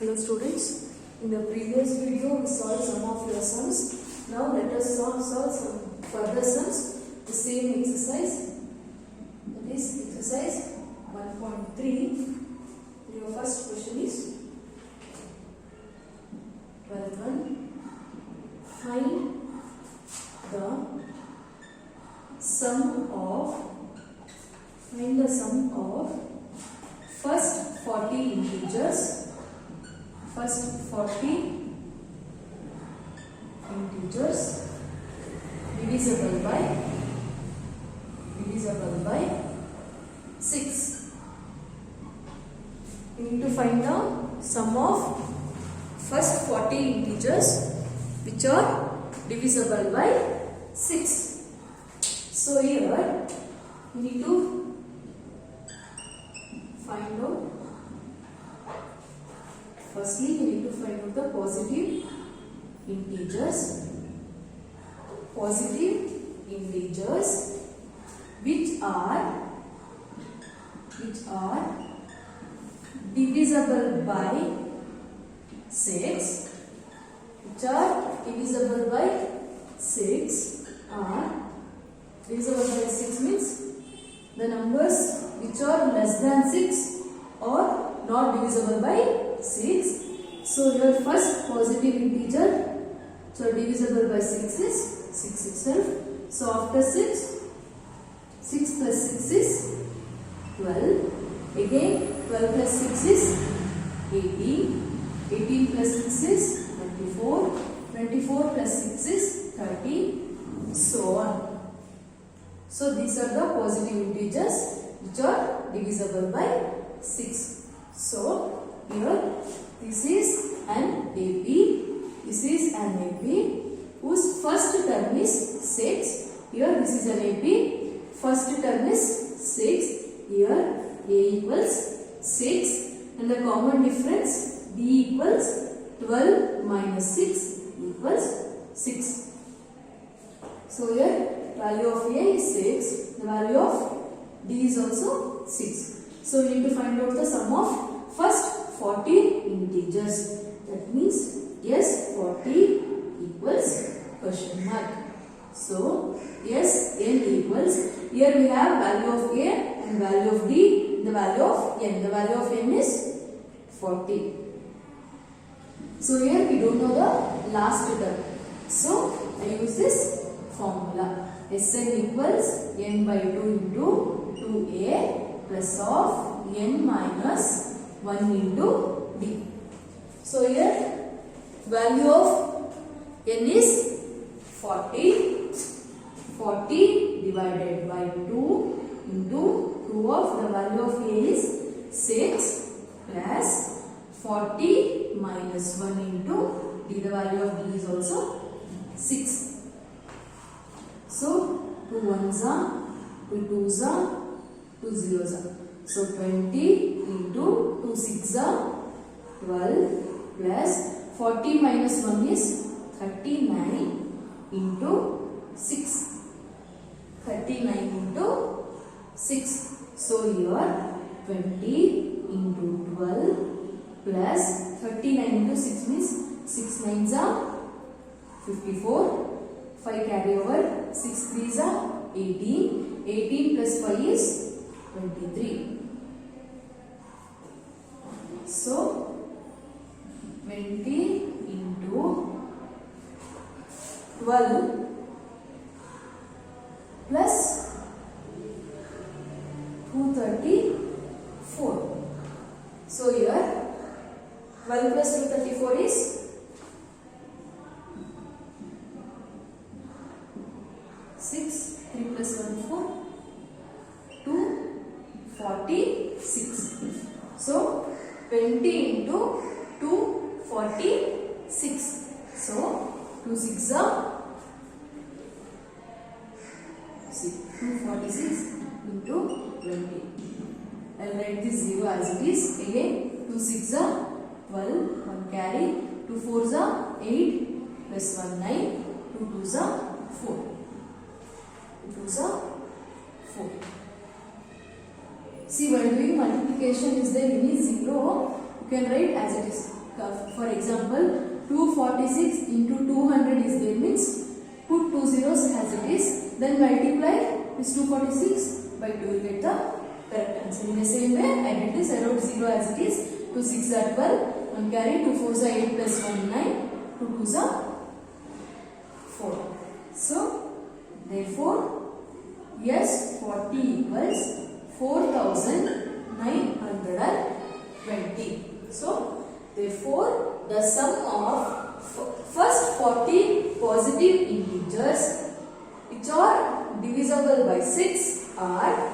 Hello students, in the previous video we solved some of your sums. Now let us solve some further sums. The same exercise, that is exercise 1.3. Your first question is 12th one. Find the sum of first 40 integers. First 40 integers divisible by 6. We need to find the sum of first 40 integers which are divisible by 6. So here we need to find out. Firstly, we need to find out the positive integers which are divisible by 6. Which are divisible by 6 are divisible by 6 means the numbers which are less than 6 or not divisible by 6. So your first positive integer, so divisible by 6 is 6 itself. So after 6 plus 6 is 12. Again 12 plus 6 is 18. 18 plus 6 is 24. 24 plus 6 is 30. So on. So these are the positive integers which are divisible by 6. So here this is an AP. This is an AP whose first term is 6. Here this is an AP. First term is 6. Here A equals 6 and the common difference B equals 12 minus 6 equals 6. So here value of A is 6. The value of D is also 6. So we need to find out the sum of first 40 integers. That means S40 equals question mark. So Sn equals, here we have value of A and value of D, the value of N. The value of N is 40. So here we don't know the last term. So I use this formula. Sn equals N by 2 into 2A plus of N minus 1 into D. So here value of N is 40. 40 divided by 2 into 2 of the value of A is 6 plus 40 minus 1 into D. The value of D is also 6. So 2 ones are, 2 twos are, 2 zeros are. So 20 into 2 six are 12 plus 40 minus 1 is 39 into 6. 39 into 6. So here 20 into 12 plus 39 into 6 means 6 nines are 54. 5 carry over. 6 threes are 18. 18 plus 5 is 23. So 20 into 12 plus 234. So here 12 plus 234 is 6. 3 plus 1 4. 246. So 20 into 246. So 2 6 are 246 into 20. I will write this 0 as it is. Again 2 6 are 12. 1 carry. 2 4s are 8 plus 1 9. 2 2s are 4. 2 2s are 4. See, while doing multiplication, is there any zero? You can write as it is. For example, 246 into 200 is there means put 2 zeros as it is, then multiply this 246 by 2, you get the correct answer. In the same way, I did this. I wrote 0 as it is. 2 6 are 12, 1 carry, 2 4 are 8 plus 1 9, 2 2 are 4. So, therefore, yes, 40 equals 4920. So, therefore, the sum of first 40 positive integers which are divisible by 6 are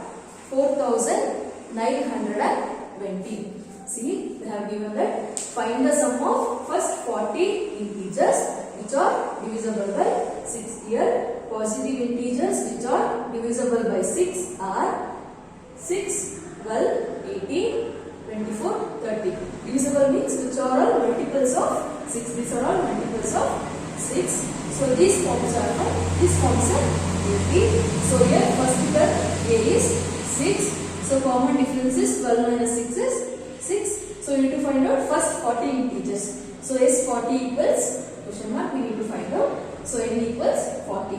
4920. See, they have given that. Find the sum of first 40 integers which are divisible by 6. Here, positive integers which are divisible by 6 are 6, 12, 18, 24, 30. Divisible means which are all multiples of 6. These are all multiples of 6. So these forms are AP. So here first term A is 6. So common difference is 12 minus 6 is 6. So you need to find out first 40 integers. So S 40 equals question mark we need to find out. So N equals 40.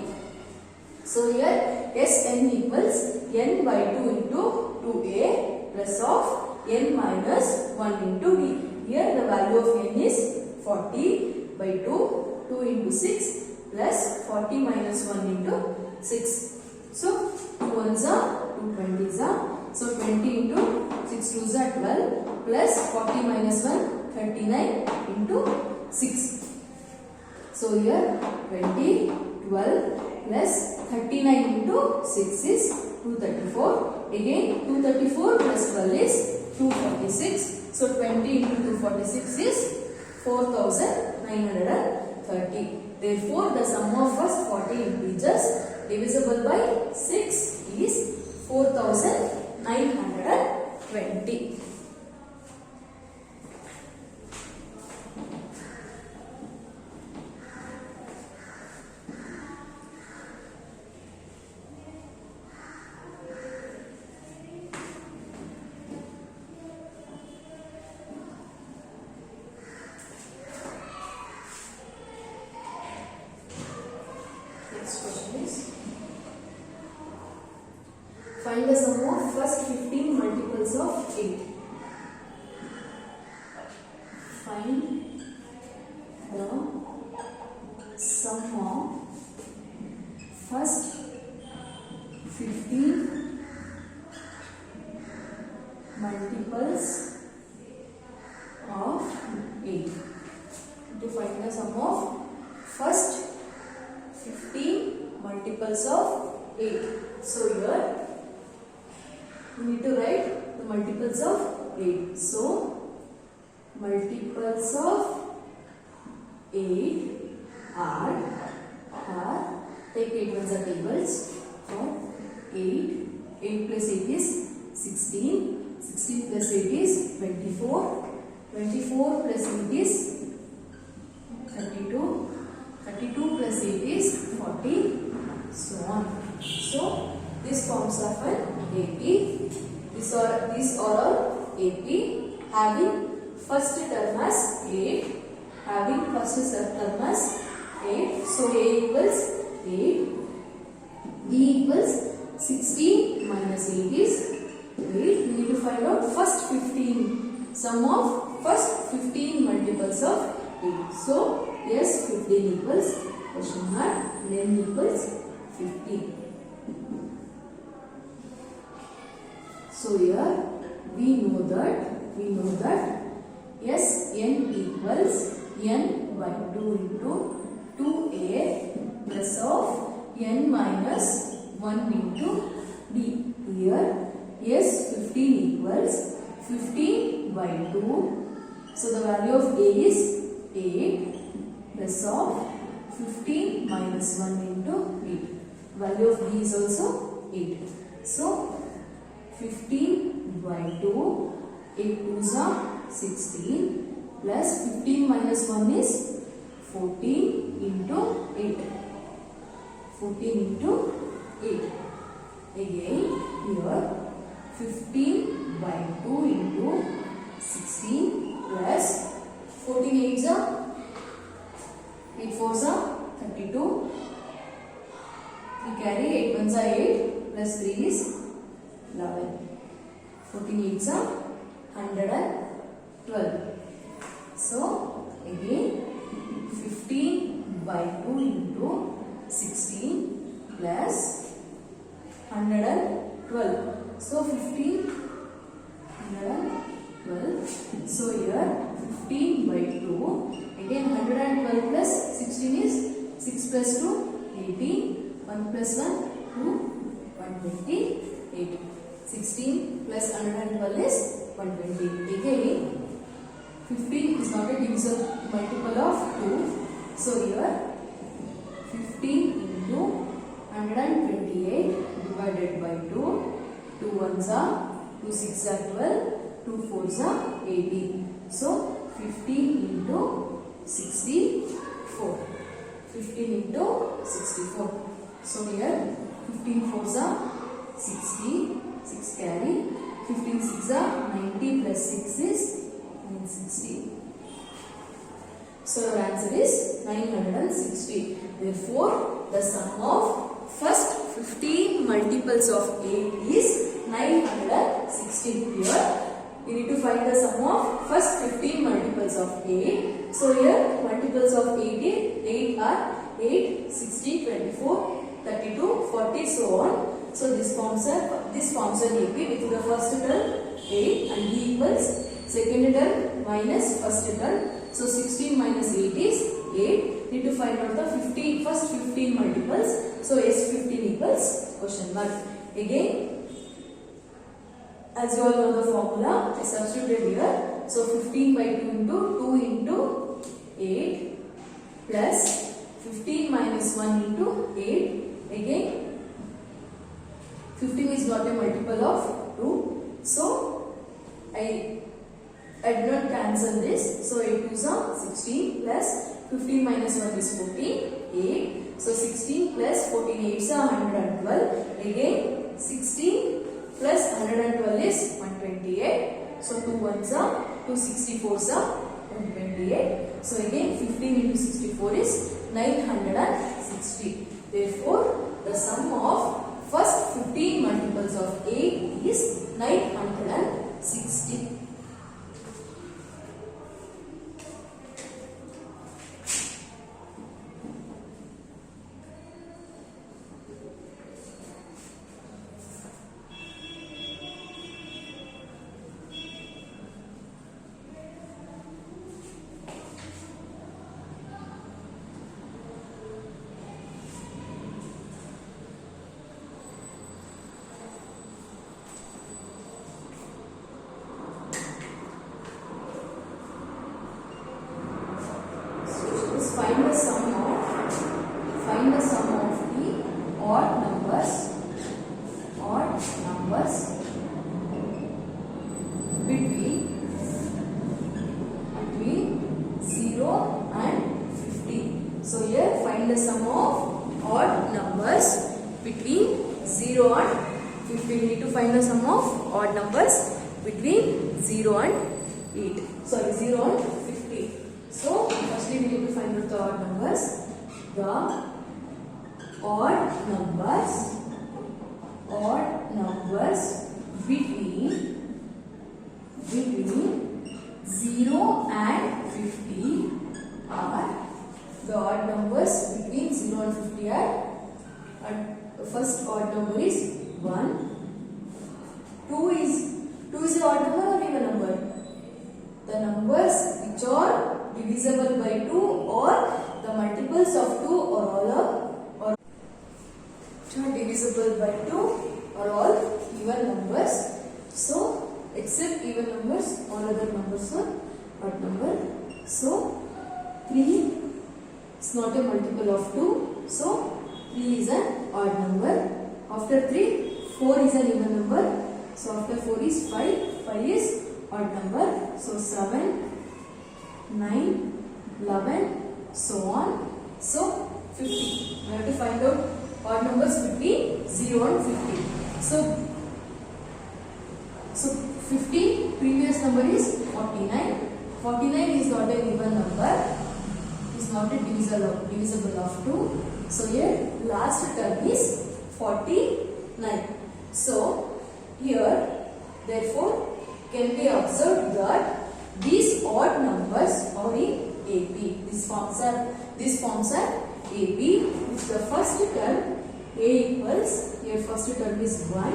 So here Sn equals n by 2 into 2a plus of n minus 1 into d. Here the value of n is 40 by 2, 2 into 6 plus 40 minus 1 into 6. So 2 ones are 2 20s are. So 20 into 6 2s are 12 plus 40 minus 1 39 into 6. So here 20, 12 plus 39 into 6 is 234. Again 234 plus 12 is 246. So 20 into 246 is 4930. Therefore, the sum of first 40 integers divisible by 6 is 4920. Next question is, find the sum of first 15 multiples of 8. Find the sum of first 15 multiples of 8. To find the sum of first 15 multiples of 8. So here we need to write the multiples of 8. So multiples of 8 are take 8 ones are tables for 8. 8 plus 8 is 16. 16 plus 8 is 24. 24 plus 8 is 32. 32 plus 8 is 40, so on. So, these forms of an AP. These are all AP having first term as 8. Having first term as 8. So, A equals 8. B equals 16 minus 8 is 8. We need to find out first 15. Sum of first 15 multiples of 8. So, yes, 15 equals question mark, n equals 15. So here we know that yes, n equals n by 2 into 2a plus of n minus 1 into d. Here yes, 15 equals 15 by 2. So the value of a is 8 plus of 15 minus 1 into 8. Value of b is also 8. So 15 by 2, 8 2s are 16 plus 15 minus 1 is 14 into 8. 14 into 8. Again here 15 by 2 into 16 plus 14 8s are 8 4s are 32. 3 carry 8 1s are 8 plus 3 is 11. 14 8s are 112. So again 15 by 2 into 16 plus 112. So 15 112. So here 15 by 2. Again 112 plus 16 is 6 plus 2 18. 1 plus 1 2 128. 16 plus 112 is 120. Again 15 is not a divisible multiple of 2. So here 15 into 128 divided by 2. 2 1s are 2 6 are 12. 2 4s are 18. So 15 into 64. 15 into 64. So here 15 4s are 60. 6 carry. 15 6 are 90 plus 6 is 960. So your answer is 960. Therefore, the sum of first 15 multiples of 8 is 916. Here, we need to find the sum of first 15 multiples of 8. So here, multiples of 8 are 8, 60, 24, 32, 40, so on. So this forms an AP with the first term 8 and D equals second term minus first term. So 16 minus 8 is 8. Need to find out the first 15 multiples. So S15 equals question mark. Again, as you all know the formula, I substituted here. So 15 by 2 into 2 into 8 plus 15 minus 1 into 8. Again, 15 is not a multiple of 2. So I did not cancel this. So 8 2s are 16 plus 15 minus 1 is 14. 8. So 16 plus 14 8s are 112. Again 16 plus 112 is 128. So 2 1s are 2 64s are 128. So again 15 into 64 is 960. Therefore, the sum of first 15 multiples of 8 is 960. Find the sum of the odd numbers between 0 and 50. So here find the sum of odd numbers between 0 and 50. We need to find the sum of odd numbers between 0 and 8. Sorry, 0 and 50. So firstly we need to find out the odd numbers. The odd numbers between 0 and 50 are the odd numbers between 0 and 50 are the first odd number is 1. 2 is an odd number or even number? The numbers which are divisible by 2 or the multiples of 2 or divisible by 2 are all even numbers. So except even numbers, all other numbers are odd number. So 3 is not a multiple of 2. So 3 is an odd number. After 3, 4 is an even number. So after 4 is 5. 5 is odd number. So 7, 9, 11, so on. So 50. We have to find out odd numbers between 0 and 50. So 50, previous number is 49. 49 is not a even number. It is not a divisible of 2. So here last term is 49. So here therefore can be observed that these odd numbers are in AP. These forms are AP. If the first term A equals, here first term is 1,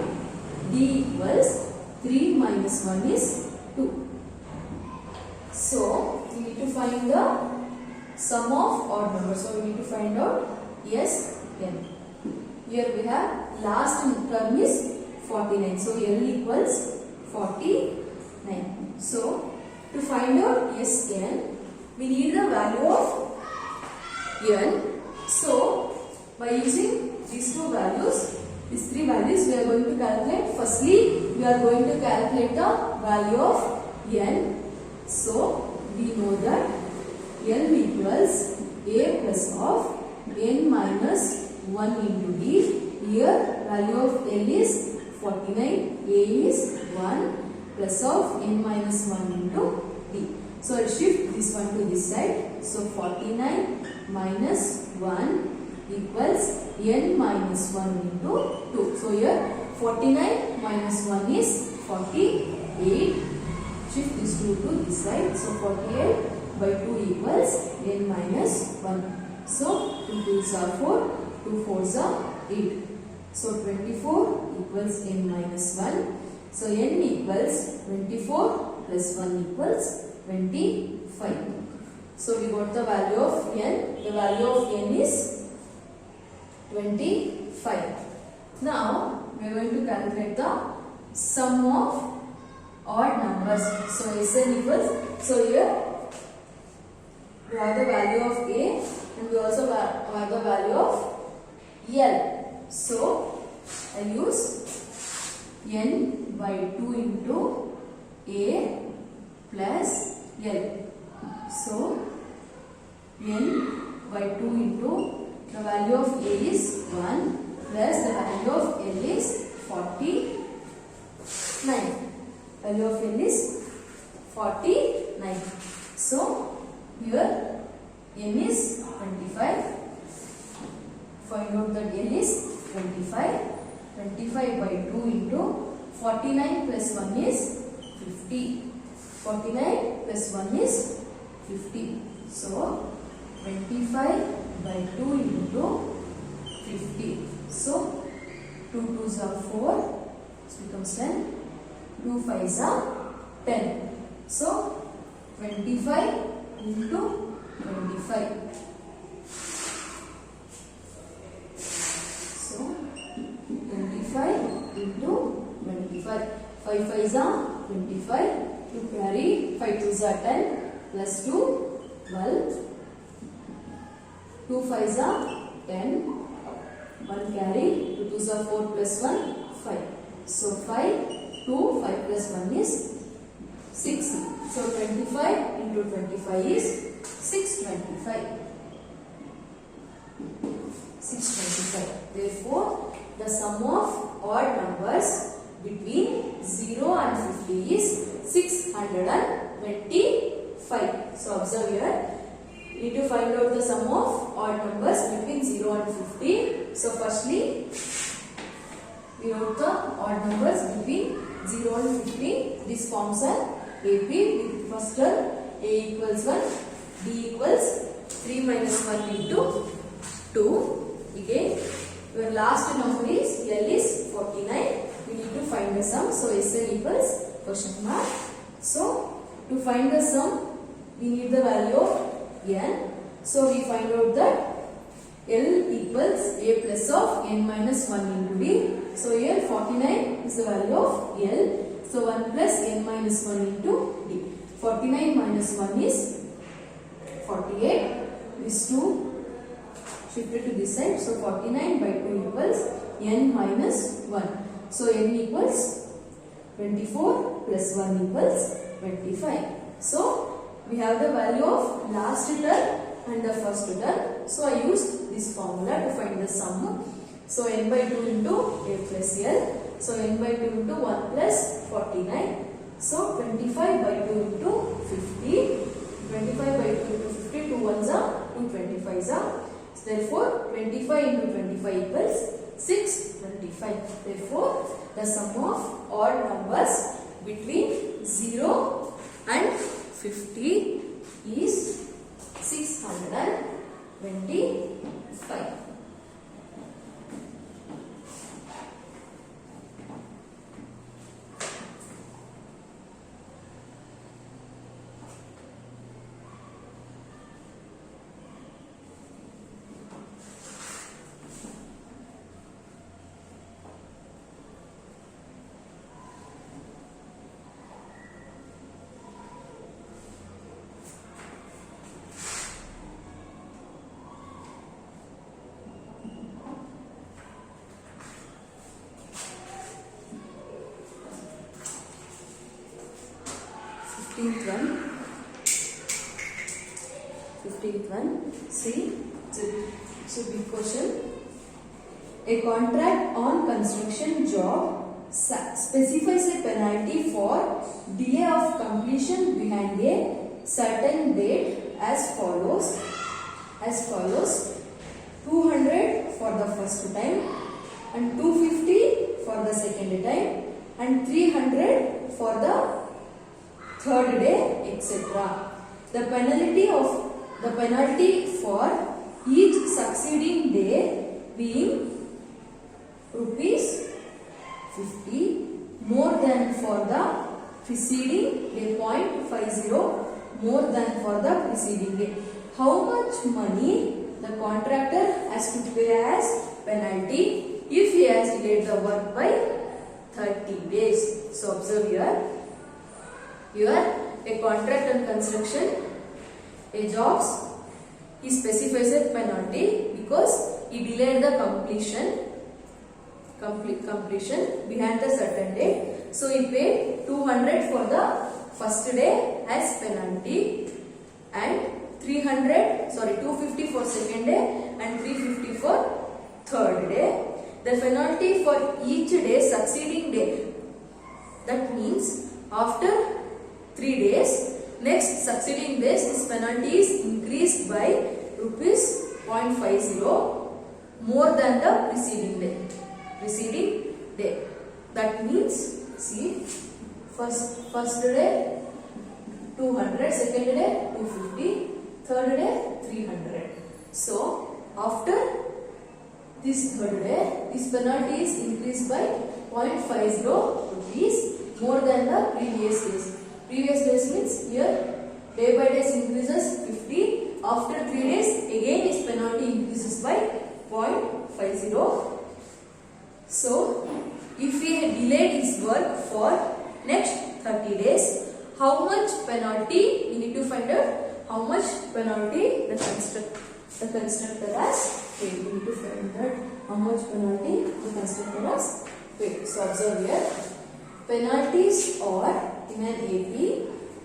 D equals 3 minus 1 is 2. So we need to find the sum of odd numbers. So we need to find out Sn. Here we have last term is 49. So L equals 49. So to find out Sn, we need the value of N. So by using these two values, these three values, we are going to calculate. Firstly, we are going to calculate the value of N. So we know that N equals A plus of N minus 1 into D. Here value of L is 49, A is 1 plus of N minus 1 into D. So I'll shift this one to this side. So 49 minus 1 equals N minus 1 into 2. So here 49 minus 1 is 48. Shift this 2 to this side. So 48 by 2 equals N minus 1. So 2 2s are 4, 2 4s are 8. So 24 equals N minus 1. So N equals 24 plus 1 equals 25. So we got the value of N. The value of N is 25. Now we are going to calculate the sum of odd numbers. So Sn equals, so here we have the value of A and we also have the value of L. So I use N by 2 into A plus L. So N by 2 into the value of A is 1 plus the value of L is 49. Value of L is 49. So here N is 25. Find out that L is 25. 25 by 2 into 49 plus 1 is 50. 49 plus 1 is 50. So 25 by 2 into 50. So 2 2s are 4. This becomes 10. 2 5s are 10. So 25 into 25. So 25 into 25. 5 5s are 25. You carry 5 2s are 10 plus 2 12. 2 5s are 10. 1 carry. 2 2s are 4 plus 1 5. So 5 2 5 plus 1 is 6. So 25 into 25 is 625. 625. Therefore, the sum of odd numbers between 0 and 50 is 625. So observe here. You need to find out the sum of odd numbers between 0 and 50. So firstly, we wrote the odd numbers between 0 and 50. This forms are AP with first term A equals 1, D equals 3 minus 1 into 2. Again, your last number is L is 49. We need to find the sum. So Sn equals question mark. So to find the sum, we need the value of N. So we find out that L equals A plus of N minus 1 into D. So here 49 is the value of L. So 1 plus N minus 1 into D. 49 minus 1 is 48. These two shifted to this side. So 49 by 2 equals N minus 1. So N equals 24 plus 1 equals 25. So we have the value of last term and the first term. So I used this formula to find the sum. So n by 2 into A plus L. So n by 2 into 1 plus 49. So 25 by 2 into 50. 25 by 2 into 50. 2 ones are 2 25s are. Therefore 25 into 25 equals 625. Therefore the sum of odd numbers between 0 and 50 is 625. Fifteenth one. See, it's a big question. A contract on construction job specifies a penalty for delay of completion behind a certain date as follows. 200 for the first time and 250 for the second time and 300 for the third day, etc. The penalty for each succeeding day being rupees 50 more than for the preceding day, 0.50 more than for the preceding day. How much money the contractor has to pay as penalty if he has delayed the work by 30 days? So observe here. Here a contract on construction, a jobs, he specifies a penalty because he delayed the completion behind the certain date. So he paid 200 for the first day as penalty and 250 for second day and 350 for third day. The penalty for each day succeeding day, that means after 3 days, next succeeding days, this penalty is increased by rupees 0.50 more than the preceding day. That means, see, first day 200, second day 250, third day 300. So after this third day, this penalty is increased by 0.50 rupees more than the previous days. Previous days means here day by day increases 50. After 3 days again his penalty increases by 0.50. So if he had delayed his work for next 30 days, how much penalty we need to find out? How much penalty the constructor has paid? We need to find out how much penalty the constructor has paid. So observe here. Penalties are in an AP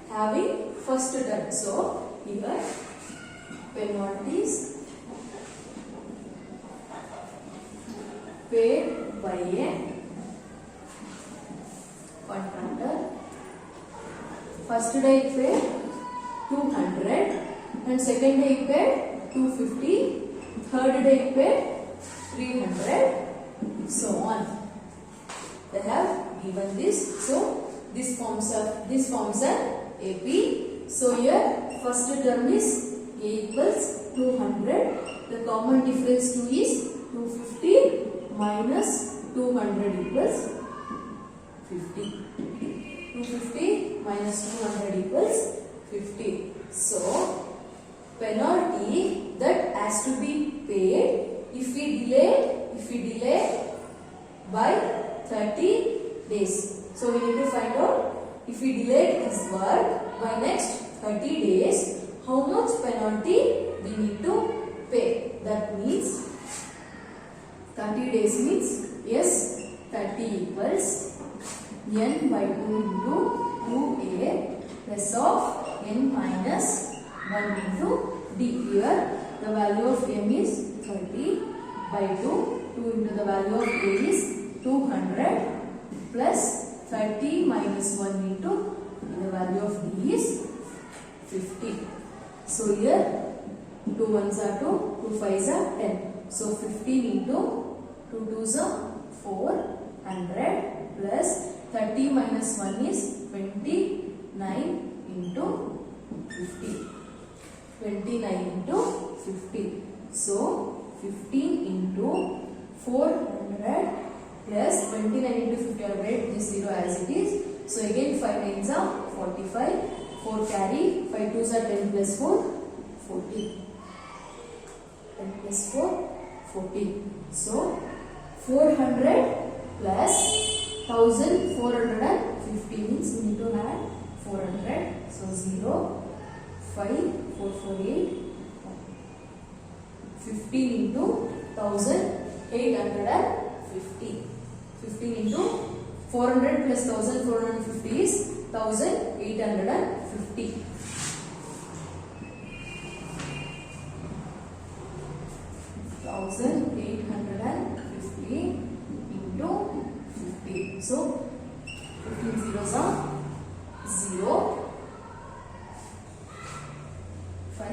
having first term. So here penalties paid by a contractor. First day he paid 200 and second day he paid 250, third day he paid 300, so on. They have given this, so this forms an AP. So here first term is A equals 200. The common difference 2 is 250 minus 200 equals 50. 250 minus 200 equals 50. So penalty that has to be paid if we delay by 30 days. So we need to find out if we delayed his work by next 30 days, how much penalty we need to pay. That means 30 days means yes, 30 equals n by 2 into 2a plus of n minus 1 into d. Here the value of m is 30 by 2. 2 into the value of a is 200 plus 30 minus 1 into the value of D is 50. So here 2 ones are 2, 2 fives are 10. So 15 into 2 twos are 400 plus 30 minus 1 is 29 into 50. 29 into 50. So 15 into 400 plus 29 into 50. I will write this 0 as it is. So again 5 nines are 45. 4 carry. 5 twos are 10 plus 4, 14. 10 plus 4, 14. So 400 plus 1450 means we need to add 400. So 0, 5, 4, 4, 8. 15 into 1850. 15 into 400 plus 1450 is 1850. 1850 into 50. So 15 zeros are 0. 5.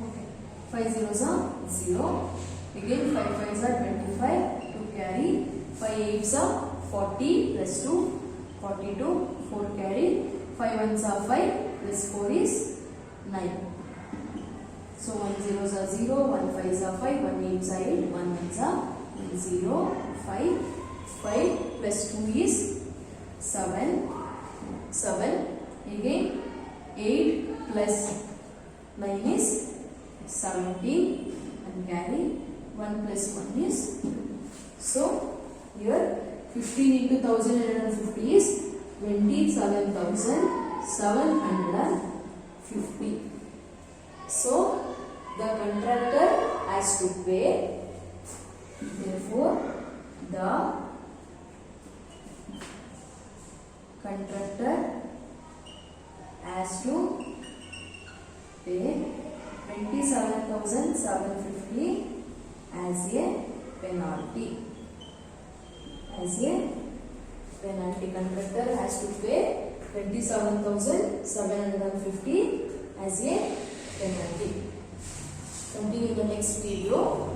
Okay. 5 zeros are 0. Again 5 fives are 25. 2 carry. 5 eights are 40 plus 2, 42. 4 carry. 5 ones are 5 plus 4 is 9. So 1 zeros are 0, 1 fives are 5, 1 eights are 8, 1 ones are 0, 5. 5 plus 2 is 7. 7. Again 8 plus 9 is 17 and carry 1 plus 1 is. So here 15 into 1850 is 27,750. So the contractor has to pay. Therefore the contractor has to pay 27,750 as a penalty. As a penalty, contractor has to pay 27,750 as a penalty. Continue the next video.